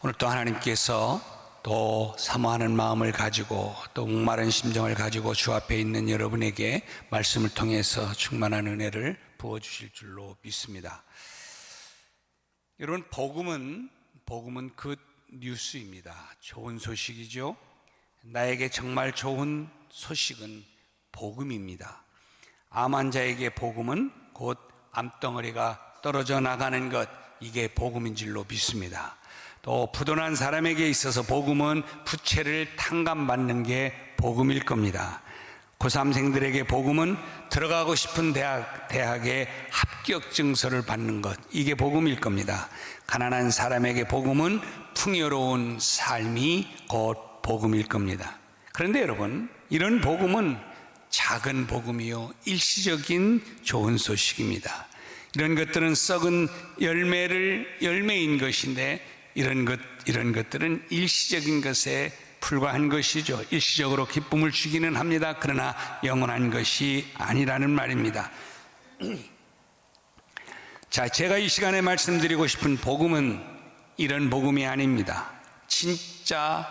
오늘 또 하나님께서 또 사모하는 마음을 가지고 또 목마른 심정을 가지고 주 앞에 있는 여러분에게 말씀을 통해서 충만한 은혜를 부어주실 줄로 믿습니다. 여러분, 복음은 굿 뉴스입니다. 좋은 소식이죠. 나에게 정말 좋은 소식은 복음입니다. 암 환자에게 복음은 곧 암덩어리가 떨어져 나가는 것, 이게 복음인 줄로 믿습니다. 또 부도난 사람에게 있어서 복음은 부채를 탕감받는 게 복음일 겁니다. 고3생들에게 복음은 들어가고 싶은 대학의 합격 증서를 받는 것, 이게 복음일 겁니다. 가난한 사람에게 복음은 풍요로운 삶이 곧 복음일 겁니다. 그런데 여러분, 이런 복음은 작은 복음이요, 일시적인 좋은 소식입니다. 이런 것들은 썩은 열매인 것인데 이런 것들은 일시적인 것에 불과한 것이죠. 일시적으로 기쁨을 주기는 합니다. 그러나 영원한 것이 아니라는 말입니다. 자, 제가 이 시간에 말씀드리고 싶은 복음은 이런 복음이 아닙니다. 진짜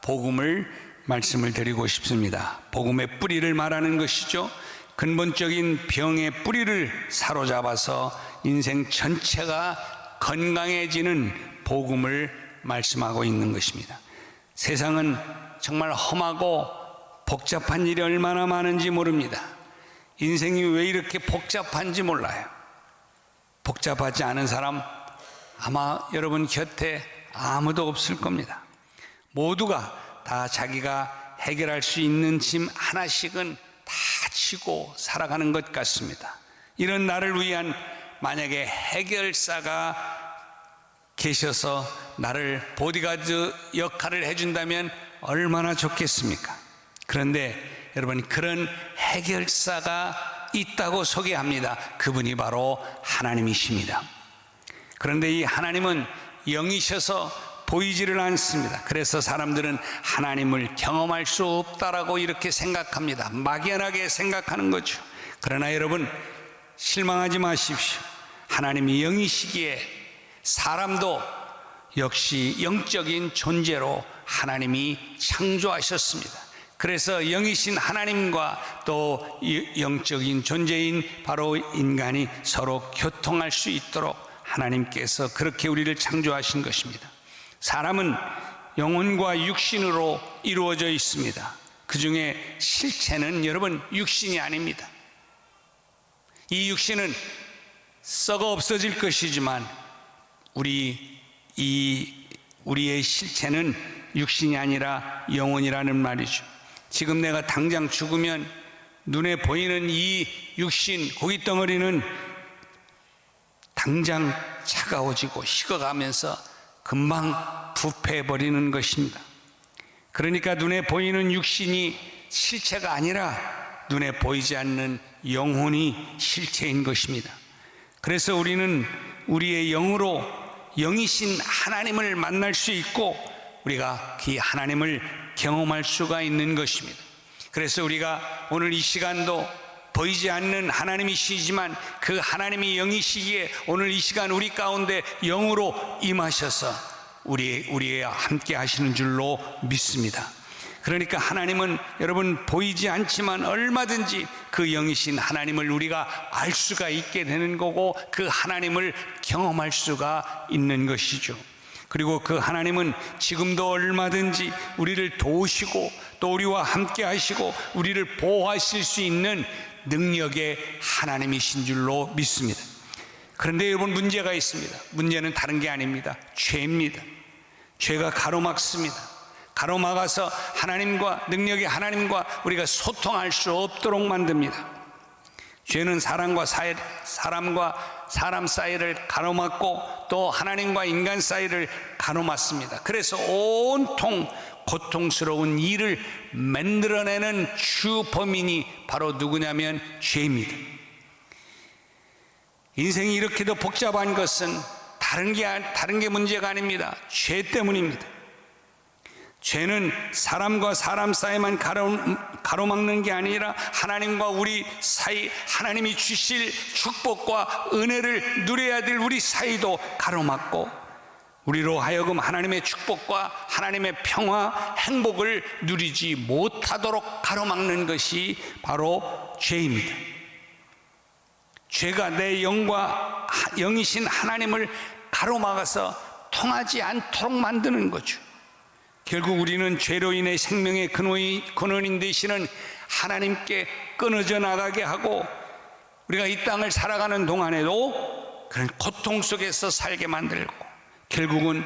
복음을 말씀을 드리고 싶습니다. 복음의 뿌리를 말하는 것이죠. 근본적인 병의 뿌리를 사로잡아서 인생 전체가 건강해지는 복음을 말씀하고 있는 것입니다. 세상은 정말 험하고 복잡한 일이 얼마나 많은지 모릅니다. 인생이 왜 이렇게 복잡한지 몰라요. 복잡하지 않은 사람 아마 여러분 곁에 아무도 없을 겁니다. 모두가 다 자기가 해결할 수 있는 짐 하나씩은 다 지고 살아가는 것 같습니다. 이런 나를 위한 만약에 해결사가 계셔서 나를 보디가드 역할을 해준다면 얼마나 좋겠습니까? 그런데 여러분, 그런 해결사가 있다고 소개합니다. 그분이 바로 하나님이십니다. 그런데 이 하나님은 영이셔서 보이지를 않습니다. 그래서 사람들은 하나님을 경험할 수 없다라고 이렇게 생각합니다. 막연하게 생각하는 거죠. 그러나 여러분, 실망하지 마십시오. 하나님이 영이시기에 사람도 역시 영적인 존재로 하나님이 창조하셨습니다. 그래서 영이신 하나님과 또 영적인 존재인 바로 인간이 서로 교통할 수 있도록 하나님께서 그렇게 우리를 창조하신 것입니다. 사람은 영혼과 육신으로 이루어져 있습니다. 그 중에 실체는 여러분 육신이 아닙니다. 이 육신은 썩어 없어질 것이지만 우리의 실체는 육신이 아니라 영혼이라는 말이죠. 지금 내가 당장 죽으면 눈에 보이는 이 육신, 고깃덩어리는 당장 차가워지고 식어가면서 금방 부패해버리는 것입니다. 그러니까 눈에 보이는 육신이 실체가 아니라 눈에 보이지 않는 영혼이 실체인 것입니다. 그래서 우리는 우리의 영으로 영이신 하나님을 만날 수 있고 우리가 그 하나님을 경험할 수가 있는 것입니다. 그래서 우리가 오늘 이 시간도 보이지 않는 하나님이시지만 그 하나님이 영이시기에 오늘 이 시간 우리 가운데 영으로 임하셔서 우리와 함께 하시는 줄로 믿습니다. 그러니까 하나님은 여러분 보이지 않지만 얼마든지 그 영이신 하나님을 우리가 알 수가 있게 되는 거고 그 하나님을 경험할 수가 있는 것이죠. 그리고 그 하나님은 지금도 얼마든지 우리를 도우시고 또 우리와 함께 하시고 우리를 보호하실 수 있는 능력의 하나님이신 줄로 믿습니다. 그런데 여러분, 문제가 있습니다. 문제는 다른 게 아닙니다. 죄입니다. 죄가 가로막습니다. 가로막아서 하나님과, 능력의 하나님과 우리가 소통할 수 없도록 만듭니다. 죄는 사람과 사람 사이를 가로막고 또 하나님과 인간 사이를 가로막습니다. 그래서 온통 고통스러운 일을 만들어내는 주 범인이 바로 누구냐면 죄입니다. 인생이 이렇게도 복잡한 것은 다른 게 문제가 아닙니다. 죄 때문입니다. 죄는 사람과 사람 사이만 가로막는 게 아니라 하나님과 우리 사이, 하나님이 주실 축복과 은혜를 누려야 될 우리 사이도 가로막고 우리로 하여금 하나님의 축복과 하나님의 평화, 행복을 누리지 못하도록 가로막는 것이 바로 죄입니다. 죄가 내 영과 영이신 하나님을 가로막아서 통하지 않도록 만드는 거죠. 결국 우리는 죄로 인해 생명의 근원인 되시는 하나님께 끊어져 나가게 하고, 우리가 이 땅을 살아가는 동안에도 그런 고통 속에서 살게 만들고, 결국은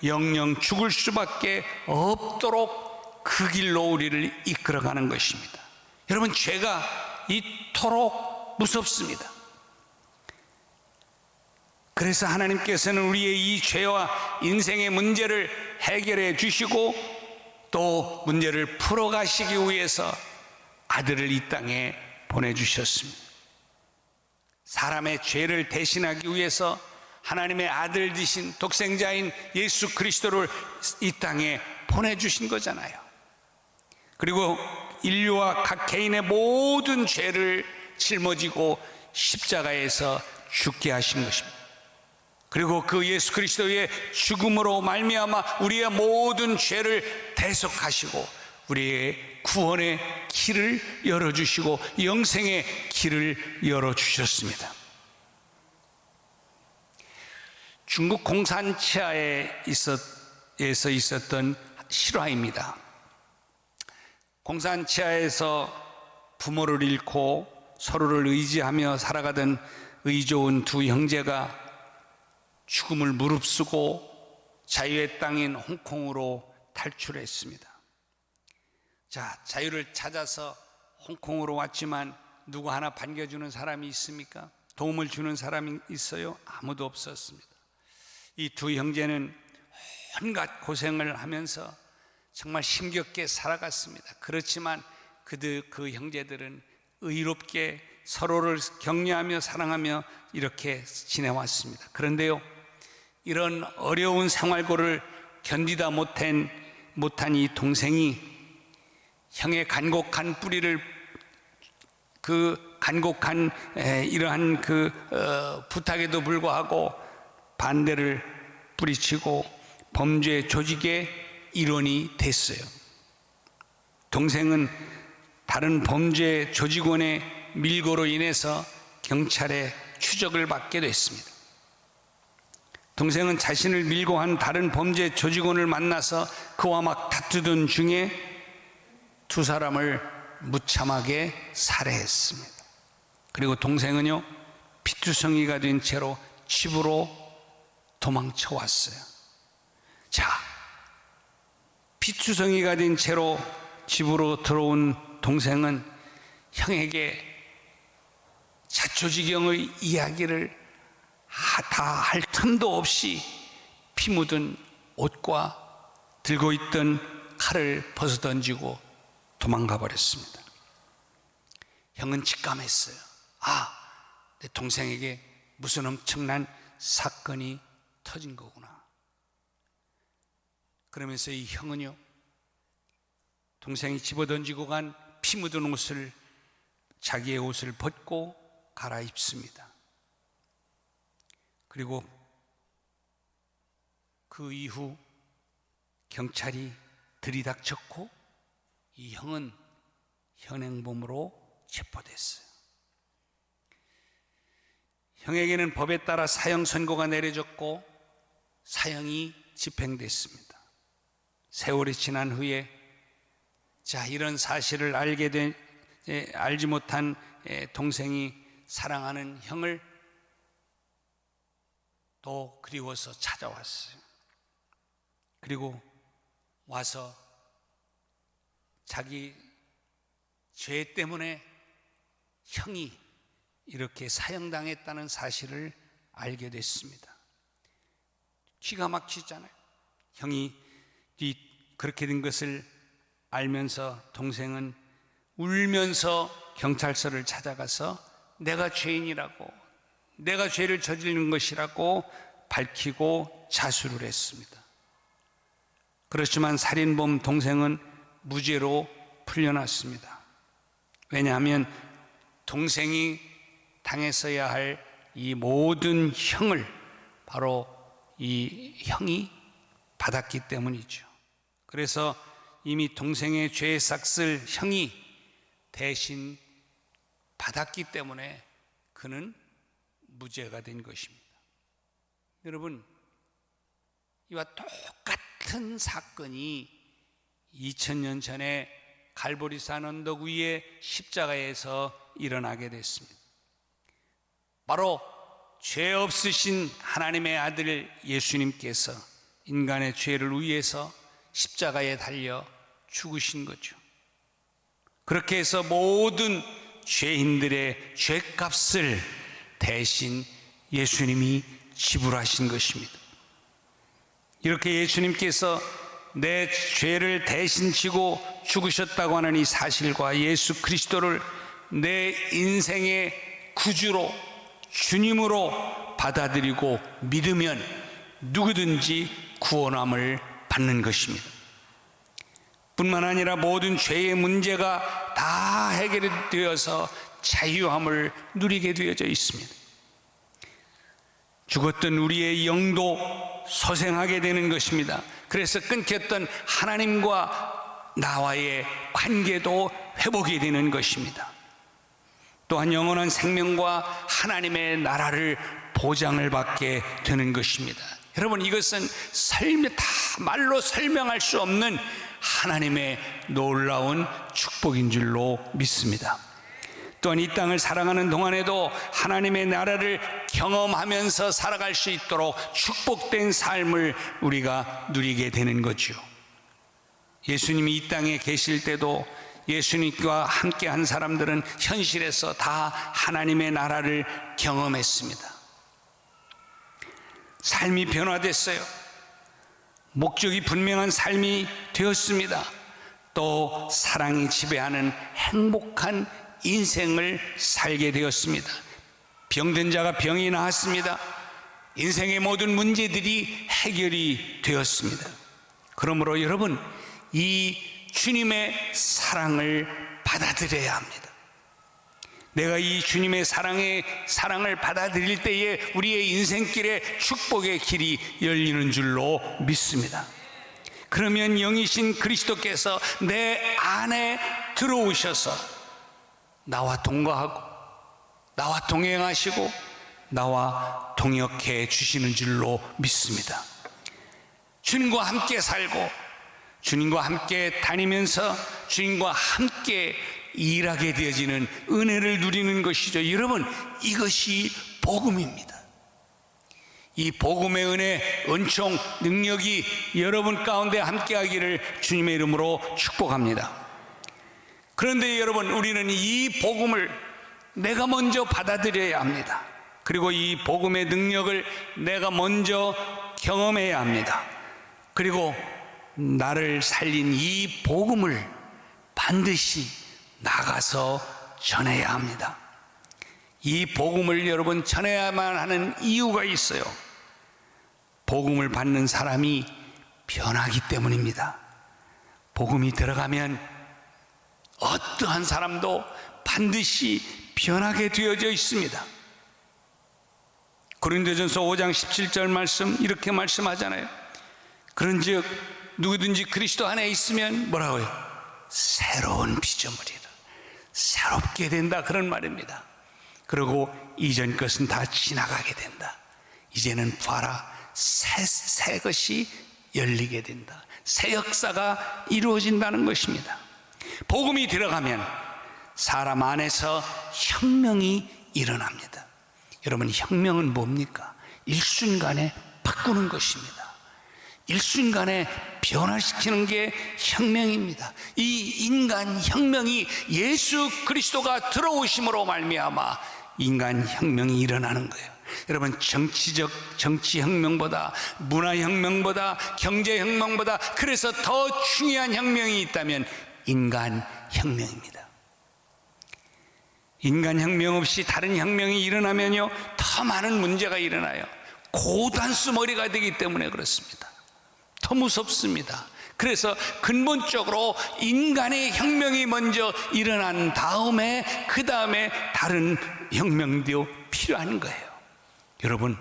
영영 죽을 수밖에 없도록 그 길로 우리를 이끌어가는 것입니다. 여러분, 죄가 이토록 무섭습니다. 그래서 하나님께서는 우리의 이 죄와 인생의 문제를 해결해 주시고 또 문제를 풀어가시기 위해서 아들을 이 땅에 보내주셨습니다. 사람의 죄를 대신하기 위해서 하나님의 아들 되신 독생자인 예수 그리스도를 이 땅에 보내주신 거잖아요. 그리고 인류와 각 개인의 모든 죄를 짊어지고 십자가에서 죽게 하신 것입니다. 그리고 그 예수 그리스도의 죽음으로 말미암아 우리의 모든 죄를 대속하시고 우리의 구원의 길을 열어주시고 영생의 길을 열어주셨습니다. 중국 공산치하에서 있었던 실화입니다. 공산치하에서 부모를 잃고 서로를 의지하며 살아가던 의 좋은 두 형제가 죽음을 무릅쓰고 자유의 땅인 홍콩으로 탈출했습니다. 자, 자유를 찾아서 홍콩으로 왔지만 누구 하나 반겨주는 사람이 있습니까? 도움을 주는 사람이 있어요? 아무도 없었습니다. 이 두 형제는 온갖 고생을 하면서 정말 힘겹게 살아갔습니다. 그렇지만 그 형제들은 의롭게 서로를 격려하며 사랑하며 이렇게 지내왔습니다. 그런데요, 이런 어려운 생활고를 견디다 못한 이 동생이 형의 간곡한 뿌리를 간곡한 이러한 부탁에도 불구하고 반대를 뿌리치고 범죄 조직의 일원이 됐어요. 동생은 다른 범죄 조직원의 밀고로 인해서 경찰의 추적을 받게 됐습니다. 동생은 자신을 밀고 한 다른 범죄 조직원을 만나서 그와 막 다투던 중에 두 사람을 무참하게 살해했습니다. 그리고 동생은요, 피투성이가 된 채로 집으로 도망쳐 왔어요. 자, 피투성이가 된 채로 집으로 들어온 동생은 형에게 자초지경의 이야기를 다 할 틈도 없이 피 묻은 옷과 들고 있던 칼을 벗어던지고 도망가 버렸습니다. 형은 직감했어요. 내 동생에게 무슨 엄청난 사건이 터진 거구나. 그러면서 이 형은요, 동생이 집어던지고 간 피 묻은 옷을, 자기의 옷을 벗고 갈아입습니다. 그리고 그 이후 경찰이 들이닥쳤고 이 형은 현행범으로 체포됐어요. 형에게는 법에 따라 사형 선고가 내려졌고 사형이 집행됐습니다. 세월이 지난 후에 이런 사실을 알지 못한 동생이 사랑하는 형을 또 그리워서 찾아왔어요. 그리고 와서 자기 죄 때문에 형이 이렇게 사형당했다는 사실을 알게 됐습니다. 기가 막히잖아요. 형이 그렇게 된 것을 알면서 동생은 울면서 경찰서를 찾아가서 내가 죄인이라고, 내가 죄를 저지르는 것이라고 밝히고 자수를 했습니다. 그렇지만 살인범 동생은 무죄로 풀려났습니다. 왜냐하면 동생이 당했어야 할 이 모든 형을 바로 이 형이 받았기 때문이죠. 그래서 이미 동생의 죄의 삭을 형이 대신 받았기 때문에 그는 무죄가 된 것입니다. 여러분, 이와 똑같은 사건이 2000년 전에 갈보리산 언덕 위에 십자가에서 일어나게 됐습니다. 바로 죄 없으신 하나님의 아들 예수님께서 인간의 죄를 위해서 십자가에 달려 죽으신 거죠. 그렇게 해서 모든 죄인들의 죄값을 대신 예수님이 지불하신 것입니다. 이렇게 예수님께서 내 죄를 대신 지고 죽으셨다고 하는 이 사실과 예수 그리스도를 내 인생의 구주로, 주님으로 받아들이고 믿으면 누구든지 구원함을 받는 것입니다. 뿐만 아니라 모든 죄의 문제가 다 해결되어서 자유함을 누리게 되어져 있습니다. 죽었던 우리의 영도 소생하게 되는 것입니다. 그래서 끊겼던 하나님과 나와의 관계도 회복이 되는 것입니다. 또한 영원한 생명과 하나님의 나라를 보장을 받게 되는 것입니다. 여러분, 이것은 다 말로 설명할 수 없는 하나님의 놀라운 축복인 줄로 믿습니다. 또한 이 땅을 살아가는 동안에도 하나님의 나라를 경험하면서 살아갈 수 있도록 축복된 삶을 우리가 누리게 되는 거죠. 예수님이 이 땅에 계실 때도 예수님과 함께 한 사람들은 현실에서 다 하나님의 나라를 경험했습니다. 삶이 변화됐어요. 목적이 분명한 삶이 되었습니다. 또 사랑이 지배하는 행복한 인생을 살게 되었습니다. 병든 자가 병이 나았습니다. 인생의 모든 문제들이 해결이 되었습니다. 그러므로 여러분, 이 주님의 사랑을 받아들여야 합니다. 내가 이 주님의 사랑을 받아들일 때에 우리의 인생길에 축복의 길이 열리는 줄로 믿습니다. 그러면 영이신 그리스도께서 내 안에 들어오셔서 나와 동거하고 나와 동행하시고 나와 동역해 주시는 줄로 믿습니다. 주님과 함께 살고 주님과 함께 다니면서 주님과 함께 일하게 되어지는 은혜를 누리는 것이죠. 여러분, 이것이 복음입니다. 이 복음의 은혜, 은총, 능력이 여러분 가운데 함께하기를 주님의 이름으로 축복합니다. 그런데 여러분, 우리는 이 복음을 내가 먼저 받아들여야 합니다. 그리고 이 복음의 능력을 내가 먼저 경험해야 합니다. 그리고 나를 살린 이 복음을 반드시 나가서 전해야 합니다. 이 복음을 여러분 전해야만 하는 이유가 있어요. 복음을 받는 사람이 변하기 때문입니다. 복음이 들어가면 어떠한 사람도 반드시 변하게 되어져 있습니다. 고린도전서 5장 17절 말씀 이렇게 말씀하잖아요. 그런즉 누구든지 그리스도 안에 있으면 뭐라고요? 새로운 피조물이라, 새롭게 된다, 그런 말입니다. 그리고 이전 것은 다 지나가게 된다. 이제는 봐라, 새 것이 열리게 된다. 새 역사가 이루어진다는 것입니다. 복음이 들어가면 사람 안에서 혁명이 일어납니다. 여러분, 혁명은 뭡니까? 일순간에 바꾸는 것입니다. 일순간에 변화시키는 게 혁명입니다. 이 인간 혁명이 예수 그리스도가 들어오심으로 말미암아 인간 혁명이 일어나는 거예요. 여러분, 정치 혁명보다, 문화 혁명보다, 경제 혁명보다, 그래서 더 중요한 혁명이 있다면 인간 혁명입니다. 인간 혁명 없이 다른 혁명이 일어나면요, 더 많은 문제가 일어나요. 고단수 머리가 되기 때문에 그렇습니다. 더 무섭습니다. 그래서 근본적으로 인간의 혁명이 먼저 일어난 다음에 그 다음에 다른 혁명도 필요한 거예요. 여러분,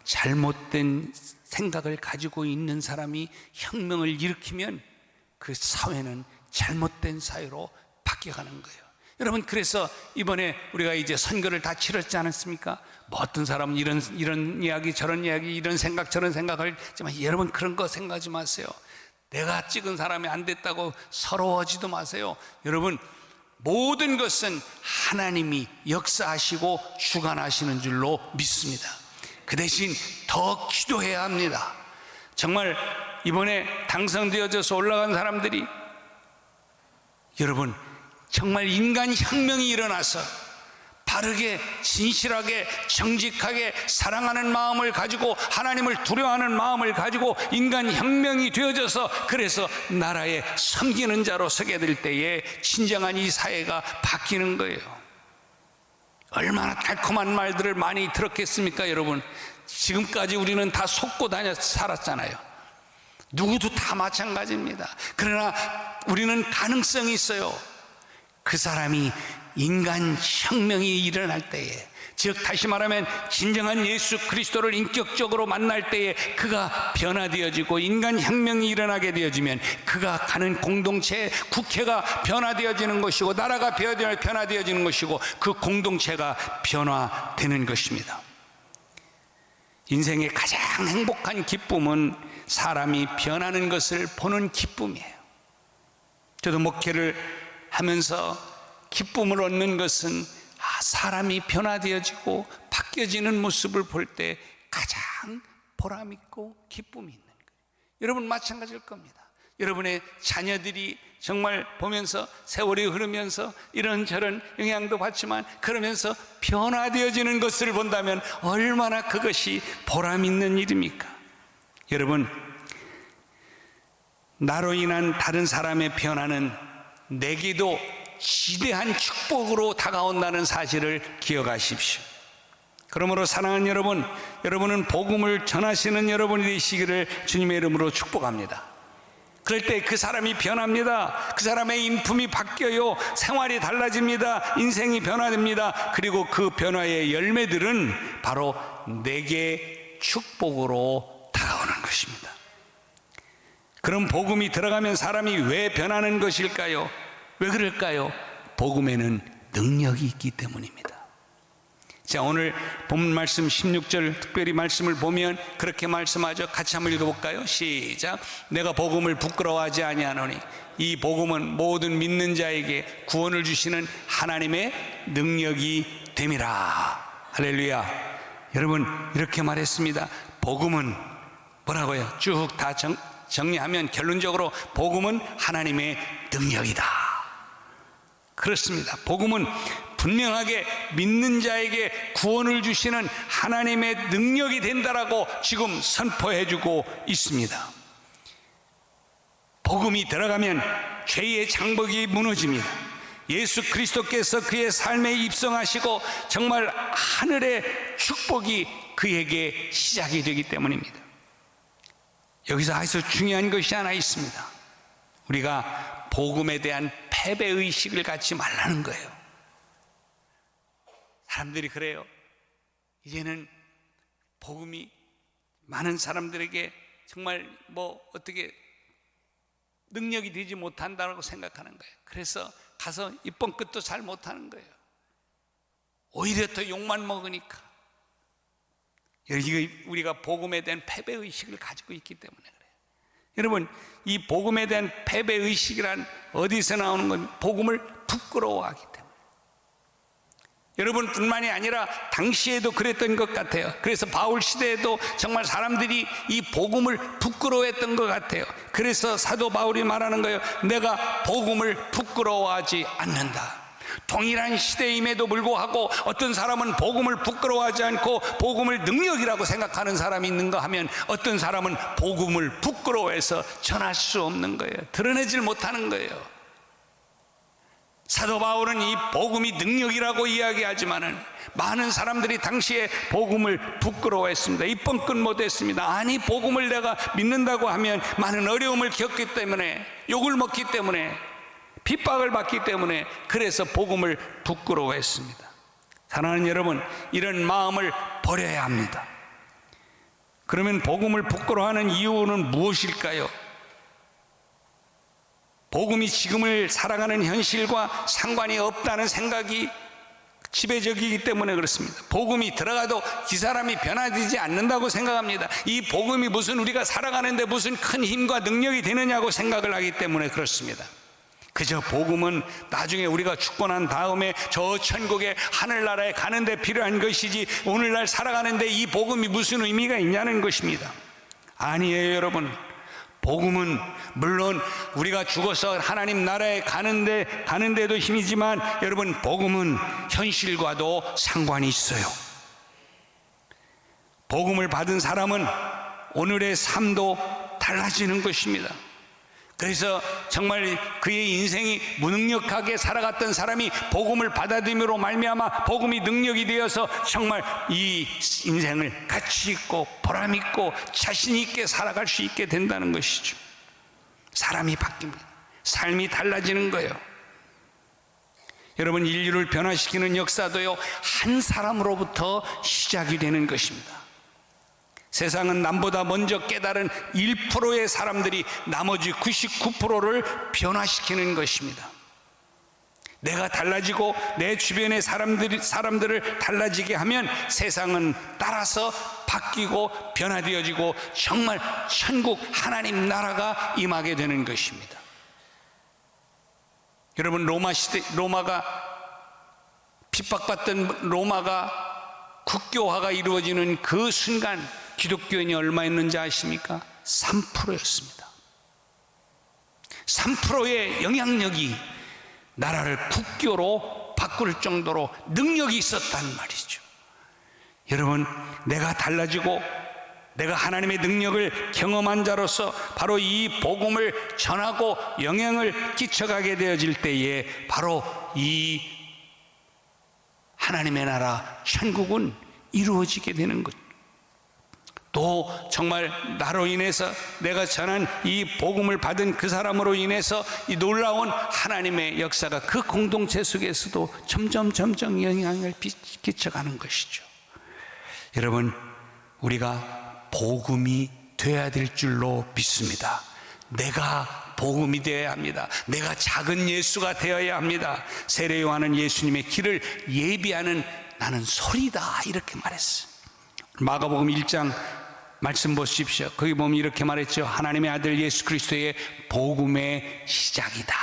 잘못된 생각을 가지고 있는 사람이 혁명을 일으키면 그 사회는 잘못된 사회로 바뀌어가는 거예요. 여러분, 그래서 이번에 우리가 이제 선거를 다 치렀지 않았습니까? 뭐 어떤 사람은 이런 이야기 저런 이야기, 이런 생각 저런 생각을 하지만, 여러분 그런 거 생각하지 마세요. 내가 찍은 사람이 안 됐다고 서러워하지도 마세요. 여러분, 모든 것은 하나님이 역사하시고 주관하시는 줄로 믿습니다. 그 대신 더 기도해야 합니다. 정말 이번에 당선되어져서 올라간 사람들이, 여러분 정말 인간 혁명이 일어나서 바르게 진실하게 정직하게 사랑하는 마음을 가지고 하나님을 두려워하는 마음을 가지고 인간 혁명이 되어져서, 그래서 나라에 섬기는 자로 서게 될 때에 진정한 이 사회가 바뀌는 거예요. 얼마나 달콤한 말들을 많이 들었겠습니까? 여러분, 지금까지 우리는 다 속고 다녀 살았잖아요. 누구도 다 마찬가지입니다. 그러나 우리는 가능성이 있어요. 그 사람이 인간 혁명이 일어날 때에, 즉 다시 말하면 진정한 예수 그리스도를 인격적으로 만날 때에 그가 변화되어지고 인간 혁명이 일어나게 되어지면 그가 가는 공동체, 국회가 변화되어지는 것이고 나라가 변화되어지는 것이고 그 공동체가 변화되는 것입니다. 인생의 가장 행복한 기쁨은 사람이 변하는 것을 보는 기쁨이에요. 저도 목회를 하면서 기쁨을 얻는 것은 사람이 변화되어지고 바뀌어지는 모습을 볼 때 가장 보람있고 기쁨이 있는 거예요. 여러분 마찬가지일 겁니다. 여러분의 자녀들이 정말 보면서 세월이 흐르면서 이런저런 영향도 받지만 그러면서 변화되어지는 것을 본다면 얼마나 그것이 보람있는 일입니까? 여러분, 나로 인한 다른 사람의 변화는 내게도 지대한 축복으로 다가온다는 사실을 기억하십시오. 그러므로 사랑하는 여러분, 여러분은 복음을 전하시는 여러분이 되시기를 주님의 이름으로 축복합니다. 그럴 때 그 사람이 변합니다. 그 사람의 인품이 바뀌어요. 생활이 달라집니다. 인생이 변화됩니다. 그리고 그 변화의 열매들은 바로 내게 축복으로 다가오는 것입니다. 그럼 복음이 들어가면 사람이 왜 변하는 것일까요? 왜 그럴까요? 복음에는 능력이 있기 때문입니다. 자, 오늘 본문 말씀 16절 특별히 말씀을 보면 그렇게 말씀하죠. 같이 한번 읽어볼까요? 시작. 내가 복음을 부끄러워하지 아니하노니 이 복음은 모든 믿는 자에게 구원을 주시는 하나님의 능력이 됨이라. 할렐루야. 여러분, 이렇게 말했습니다. 복음은 뭐라고요? 쭉 다 정리하면 결론적으로 복음은 하나님의 능력이다. 그렇습니다. 복음은 분명하게 믿는 자에게 구원을 주시는 하나님의 능력이 된다라고 지금 선포해주고 있습니다. 복음이 들어가면 죄의 장벽이 무너집니다. 예수 그리스도께서 그의 삶에 입성하시고 정말 하늘의 축복이 그에게 시작이 되기 때문입니다. 여기서 아주 중요한 것이 하나 있습니다. 우리가 복음에 대한 패배의식을 갖지 말라는 거예요. 사람들이 그래요. 이제는 복음이 많은 사람들에게 정말 어떻게 능력이 되지 못한다고 생각하는 거예요. 그래서 가서 입번 끝도 잘 못하는 거예요. 오히려 더 욕만 먹으니까. 우리가 복음에 대한 패배의식을 가지고 있기 때문에 그래요. 여러분, 이 복음에 대한 패배의식이란 어디서 나오는 건 복음을 부끄러워하기 때문에. 여러분뿐만이 아니라 당시에도 그랬던 것 같아요. 그래서 바울 시대에도 정말 사람들이 이 복음을 부끄러워했던 것 같아요. 그래서 사도 바울이 말하는 거예요. 내가 복음을 부끄러워하지 않는다. 동일한 시대임에도 불구하고 어떤 사람은 복음을 부끄러워하지 않고 복음을 능력이라고 생각하는 사람이 있는가 하면 어떤 사람은 복음을 부끄러워해서 전할 수 없는 거예요. 드러내질 못하는 거예요. 사도 바울은 이 복음이 능력이라고 이야기하지만은 많은 사람들이 당시에 복음을 부끄러워했습니다. 입번 끝 못했습니다. 아니, 복음을 내가 믿는다고 하면 많은 어려움을 겪기 때문에, 욕을 먹기 때문에, 핍박을 받기 때문에, 그래서 복음을 부끄러워했습니다. 사랑하는 여러분, 이런 마음을 버려야 합니다. 그러면 복음을 부끄러워하는 이유는 무엇일까요? 복음이 지금을 살아가는 현실과 상관이 없다는 생각이 지배적이기 때문에 그렇습니다. 복음이 들어가도 이 사람이 변화되지 않는다고 생각합니다. 이 복음이 무슨 우리가 살아가는데 무슨 큰 힘과 능력이 되느냐고 생각을 하기 때문에 그렇습니다. 그저 복음은 나중에 우리가 죽고 난 다음에 저 천국에 하늘나라에 가는데 필요한 것이지 오늘날 살아가는데 이 복음이 무슨 의미가 있냐는 것입니다. 아니에요, 여러분. 복음은 물론 우리가 죽어서 하나님 나라에 가는데도 힘이지만 여러분, 복음은 현실과도 상관이 있어요. 복음을 받은 사람은 오늘의 삶도 달라지는 것입니다. 그래서 정말 그의 인생이 무능력하게 살아갔던 사람이 복음을 받아들임으로 말미암아 복음이 능력이 되어서 정말 이 인생을 가치 있고 보람 있고 자신 있게 살아갈 수 있게 된다는 것이죠. 사람이 바뀝니다. 삶이 달라지는 거예요. 여러분, 인류를 변화시키는 역사도요, 한 사람으로부터 시작이 되는 것입니다. 세상은 남보다 먼저 깨달은 1%의 사람들이 나머지 99%를 변화시키는 것입니다. 내가 달라지고 내 주변의 사람들을 달라지게 하면 세상은 따라서 바뀌고 변화되어지고 정말 천국 하나님 나라가 임하게 되는 것입니다. 여러분, 로마가 핍박받던 로마가 국교화가 이루어지는 그 순간 기독교인이 얼마였는지 아십니까? 3%였습니다. 3%의 영향력이 나라를 국교로 바꿀 정도로 능력이 있었단 말이죠. 여러분, 내가 달라지고 내가 하나님의 능력을 경험한 자로서 바로 이 복음을 전하고 영향을 끼쳐가게 되어질 때에 바로 이 하나님의 나라 천국은 이루어지게 되는 것. 또 정말 나로 인해서 내가 전한 이 복음을 받은 그 사람으로 인해서 이 놀라운 하나님의 역사가 그 공동체 속에서도 점점 영향을 끼쳐가는 것이죠. 여러분, 우리가 복음이 되어야 될 줄로 믿습니다. 내가 복음이 되어야 합니다. 내가 작은 예수가 되어야 합니다. 세례 요한은 예수님의 길을 예비하는 나는 소리다, 이렇게 말했어요. 마가복음 1장 말씀 보십시오. 거기 보면 이렇게 말했죠. 하나님의 아들 예수 그리스도의 복음의 시작이다.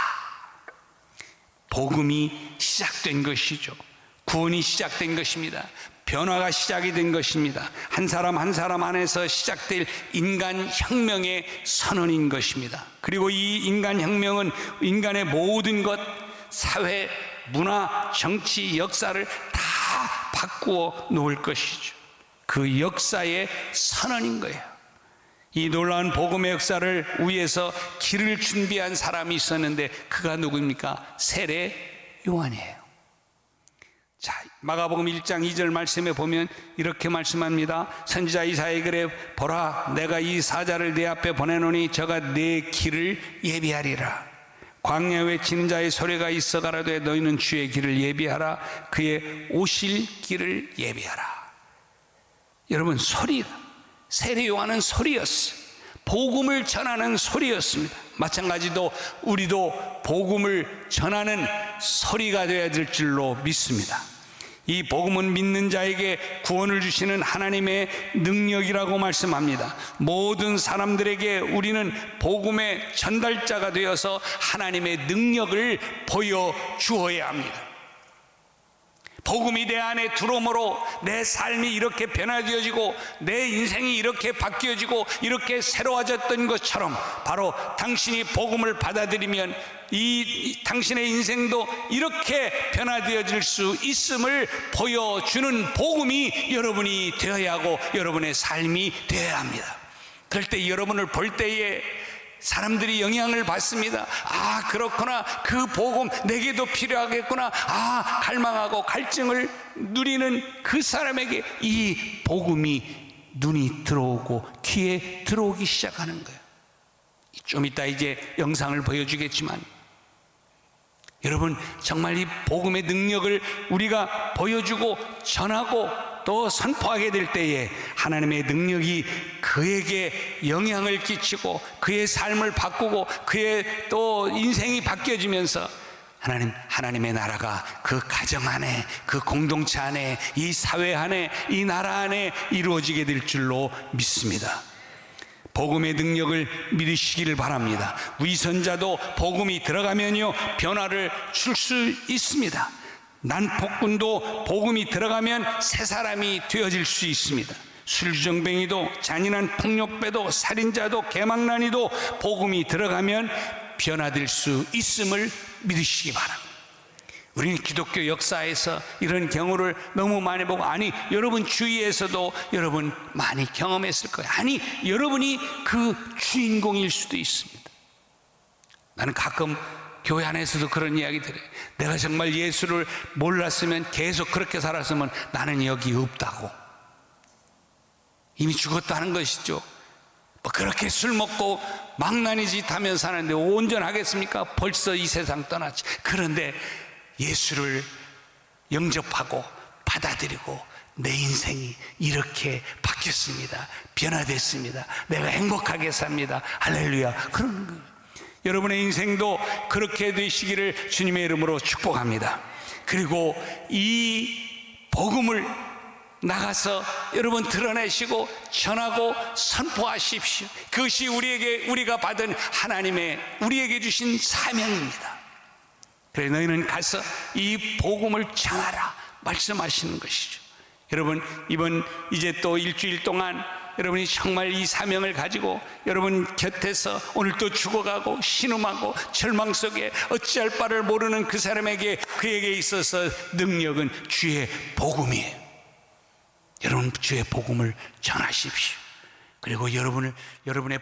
복음이 시작된 것이죠. 구원이 시작된 것입니다. 변화가 시작이 된 것입니다. 한 사람 한 사람 안에서 시작될 인간 혁명의 선언인 것입니다. 그리고 이 인간 혁명은 인간의 모든 것, 사회, 문화, 정치, 역사를 다 바꾸어 놓을 것이죠. 그 역사의 선언인 거예요. 이 놀라운 복음의 역사를 위해서 길을 준비한 사람이 있었는데 그가 누구입니까? 세례 요한이에요. 자, 마가복음 1장 2절 말씀에 보면 이렇게 말씀합니다. 선지자 이사야의 글에 보라, 내가 이 사자를 네 앞에 보내노니 저가 네 길을 예비하리라. 광야에 외치는 자의 소리가 있어 가라되 너희는 주의 길을 예비하라. 그의 오실 길을 예비하라. 여러분, 소리, 세례 요한은 소리였어요. 복음을 전하는 소리였습니다. 마찬가지로 우리도 복음을 전하는 소리가 되어야 될 줄로 믿습니다. 이 복음은 믿는 자에게 구원을 주시는 하나님의 능력이라고 말씀합니다. 모든 사람들에게 우리는 복음의 전달자가 되어서 하나님의 능력을 보여주어야 합니다. 복음이 내 안에 들어옴으로 내 삶이 이렇게 변화되어지고 내 인생이 이렇게 바뀌어지고 이렇게 새로워졌던 것처럼 바로 당신이 복음을 받아들이면 이 당신의 인생도 이렇게 변화되어질 수 있음을 보여주는 복음이 여러분이 되어야 하고 여러분의 삶이 되어야 합니다. 그럴 때 여러분을 볼 때에 사람들이 영향을 받습니다. 아, 그렇구나. 그 복음 내게도 필요하겠구나. 아, 갈망하고 갈증을 누리는 그 사람에게 이 복음이 눈이 들어오고 귀에 들어오기 시작하는 거예요. 좀 이따 이제 영상을 보여주겠지만 여러분, 정말 이 복음의 능력을 우리가 보여주고 전하고 또 선포하게 될 때에 하나님의 능력이 그에게 영향을 끼치고 그의 삶을 바꾸고 그의 또 인생이 바뀌어지면서 하나님의 나라가 그 가정 안에, 그 공동체 안에, 이 사회 안에, 이 나라 안에 이루어지게 될 줄로 믿습니다. 복음의 능력을 믿으시기를 바랍니다. 위선자도 복음이 들어가면요 변화를 줄 수 있습니다. 난폭군도 복음이 들어가면 새 사람이 되어질 수 있습니다. 술주정뱅이도, 잔인한 폭력배도, 살인자도, 개망난이도 복음이 들어가면 변화될 수 있음을 믿으시기 바랍니다. 우리는 기독교 역사에서 이런 경우를 너무 많이 보고, 아니 여러분 주위에서도 여러분 많이 경험했을 거예요. 아니 여러분이 그 주인공일 수도 있습니다. 나는 가끔 교회 안에서도 그런 이야기 들어요. 내가 정말 예수를 몰랐으면, 계속 그렇게 살았으면 나는 여기 없다고. 이미 죽었다는 것이죠. 뭐 그렇게 술 먹고 망나니 짓 하면서 사는데 온전하겠습니까? 벌써 이 세상 떠났지. 그런데 예수를 영접하고 받아들이고 내 인생이 이렇게 바뀌었습니다. 변화됐습니다. 내가 행복하게 삽니다. 할렐루야. 그런 거예요. 여러분의 인생도 그렇게 되시기를 주님의 이름으로 축복합니다. 그리고 이 복음을 나가서 여러분 드러내시고 전하고 선포하십시오. 그것이 우리가 받은 우리에게 주신 사명입니다. 그래 너희는 가서 이 복음을 전하라 말씀하시는 것이죠. 여러분 이번 이제 또 일주일 동안 여러분이 정말 이 사명을 가지고 여러분 곁에서 오늘 또 죽어가고 신음하고 절망 속에 어찌할 바를 모르는 그 사람에게, 그에게 있어서 능력은 주의 복음이에요. 여러분 주의 복음을 전하십시오. 그리고 여러분의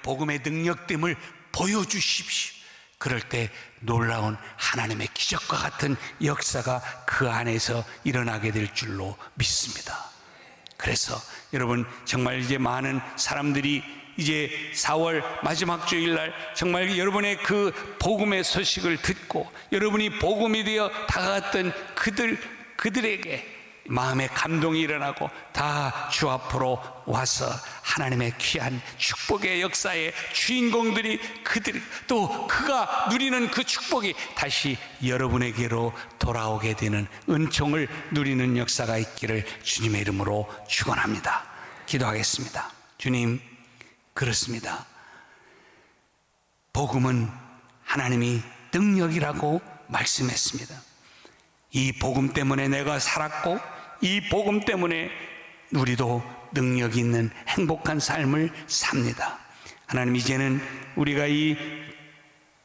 복음의 능력됨을 보여주십시오. 그럴 때 놀라운 하나님의 기적과 같은 역사가 그 안에서 일어나게 될 줄로 믿습니다. 그래서 여러분 정말 이제 많은 사람들이 이제 4월 마지막 주일날 정말 여러분의 그 복음의 소식을 듣고 여러분이 복음이 되어 다가갔던 그들에게 마음의 감동이 일어나고 다 주 앞으로 와서 하나님의 귀한 축복의 역사의 주인공들이 또 그가 누리는 그 축복이 다시 여러분에게로 돌아오게 되는 은총을 누리는 역사가 있기를 주님의 이름으로 축원합니다. 기도하겠습니다. 주님, 그렇습니다. 복음은 하나님이 능력이라고 말씀했습니다. 이 복음 때문에 내가 살았고 이 복음 때문에 우리도 능력 있는 행복한 삶을 삽니다. 하나님, 이제는 우리가 이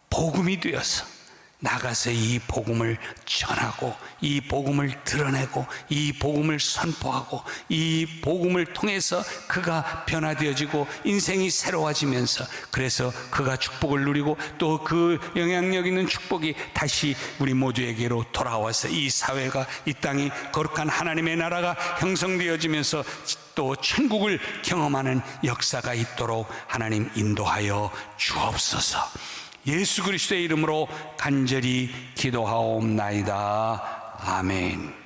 복음이 되어서 나가서 이 복음을 전하고 이 복음을 드러내고 이 복음을 선포하고 이 복음을 통해서 그가 변화되어지고 인생이 새로워지면서, 그래서 그가 축복을 누리고 또 그 영향력 있는 축복이 다시 우리 모두에게로 돌아와서 이 사회가, 이 땅이 거룩한 하나님의 나라가 형성되어지면서 또 천국을 경험하는 역사가 있도록 하나님 인도하여 주옵소서. 예수 그리스도의 이름으로 간절히 기도하옵나이다. 아멘.